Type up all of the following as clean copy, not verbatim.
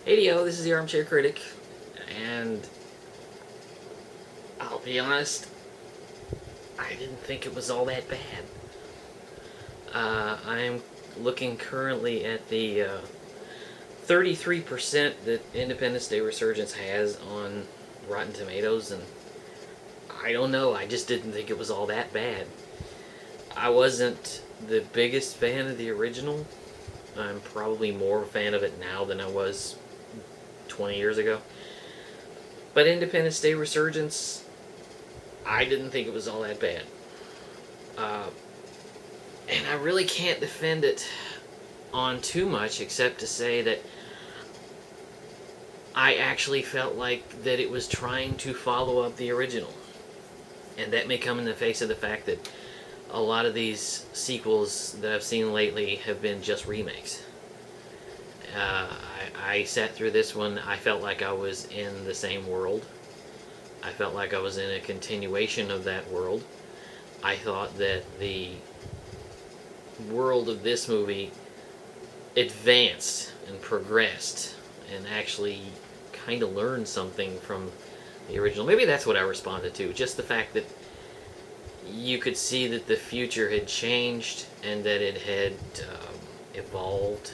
Hey yo, this is the Armchair Critic, and I'll be honest, I didn't think it was all that bad. I'm looking currently at the 33% that Independence Day Resurgence has on Rotten Tomatoes, and I don't know, I just didn't think it was all that bad. I wasn't the biggest fan of the original. I'm probably more a fan of it now than I was 20 years ago. But Independence Day Resurgence, I didn't think it was all that bad. Uh, and I really can't defend it on too much except to say that I actually felt like that it was trying to follow up the original. And that may come in the face of the fact that a lot of these sequels that I've seen lately have been just remakes. I sat through this one, I felt like I was in the same world. I felt like I was in a continuation of that world. I thought that the world of this movie advanced and progressed and actually kind of learned something from the original. Maybe that's what I responded to. Just the fact that you could see that the future had changed and that it had evolved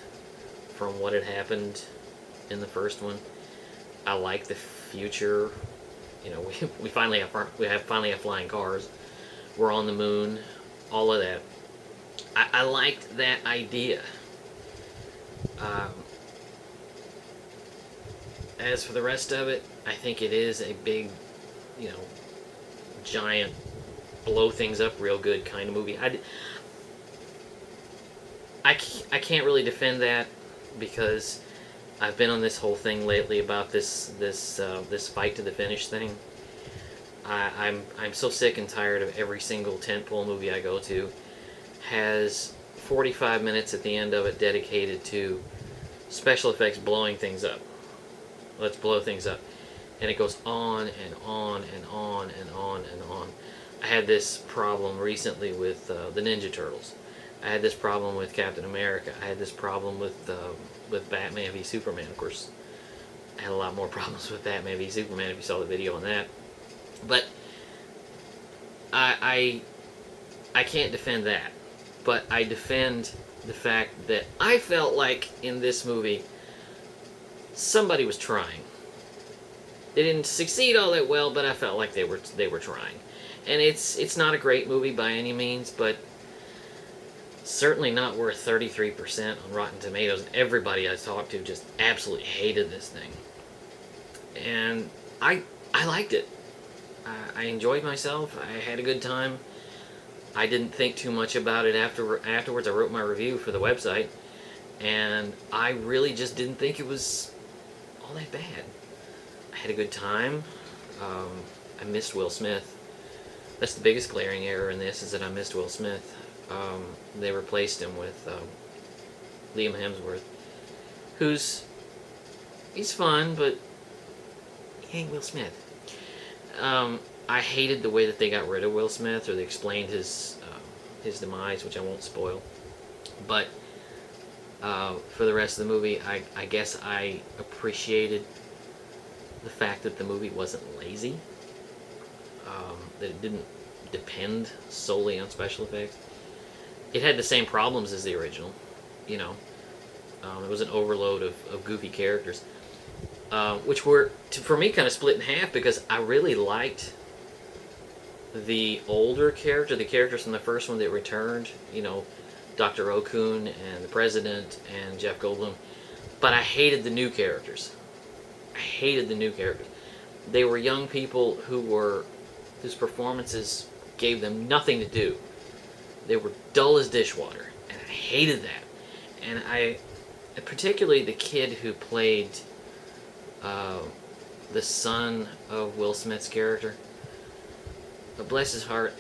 from what had happened in the first one. I like the future. You know, we finally have flying cars. We're on the moon. All of that. I liked that idea. Um, as for the rest of it, I think it is a big, you know, giant, blow things up real good kind of movie. I can't really defend that because I've been on this whole thing lately about this fight to the finish thing. I'm so sick and tired of every single tentpole movie I go to has 45 minutes at the end of it dedicated to special effects blowing things up. Let's blow things up. And it goes on and on and on and on and on. I had this problem recently with the Ninja Turtles. I had this problem with Captain America. I had this problem with Batman v Superman. Of course, I had a lot more problems with Batman v Superman if you saw the video on that. But I can't defend that. But I defend the fact that I felt like in this movie somebody was trying. They didn't succeed all that well, but I felt like they were trying. And it's not a great movie by any means, but certainly not worth 33% on Rotten Tomatoes. Everybody I talked to just absolutely hated this thing. And I liked it. I enjoyed myself. I had a good time. I didn't think too much about it afterwards. I wrote my review for the website, and I really just didn't think it was all that bad. I had a good time. I missed Will Smith. That's the biggest glaring error in this, is that I missed Will Smith. They replaced him with Liam Hemsworth, he's fun, but he ain't Will Smith. I hated the way that they got rid of Will Smith, or they explained his demise, which I won't spoil. But for the rest of the movie, I guess I appreciated the fact that the movie wasn't lazy, that it didn't depend solely on special effects. It had the same problems as the original, you know. It was an overload of goofy characters, which were, for me, kind of split in half because I really liked the older character, the characters from the first one that returned, you know, Dr. Okun and the President and Jeff Goldblum, but I hated the new characters. I hated the new characters. They were young people whose performances gave them nothing to do. They were dull as dishwater, and I hated that. And particularly the kid who played the son of Will Smith's character. But bless his heart,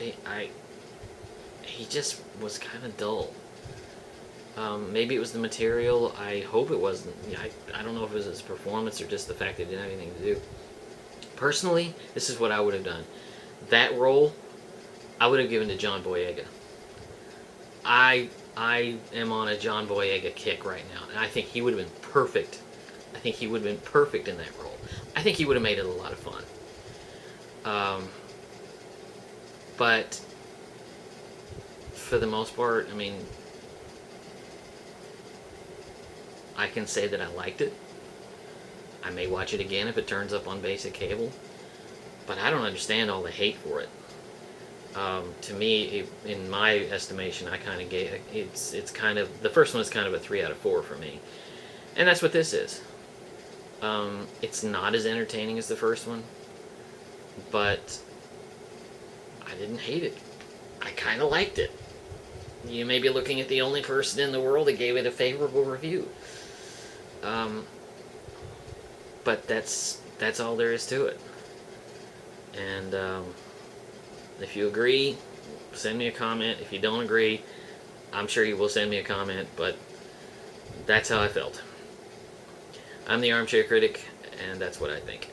he just was kind of dull. Maybe it was the material. I hope it wasn't. I don't know if it was his performance or just the fact that he didn't have anything to do. Personally, this is what I would have done. That role, I would have given to John Boyega. I am on a John Boyega kick right now, and I think he would have been perfect I think he would have been perfect in that role. I think he would have made it a lot of fun. But for the most part, I mean, I can say that I liked it. I may watch it again if it turns up on basic cable, but I don't understand all the hate for it. To me, in my estimation, I kind of gave it's kind of, the first one is kind of a 3 out of 4 for me, and that's what this is. It's not as entertaining as the first one, but I didn't hate it. I kind of liked it. You may be looking at the only person in the world that gave it a favorable review. But that's all there is to it. And if you agree, send me a comment. If you don't agree, I'm sure you will send me a comment, but that's how I felt. I'm the Armchair Critic, and that's what I think.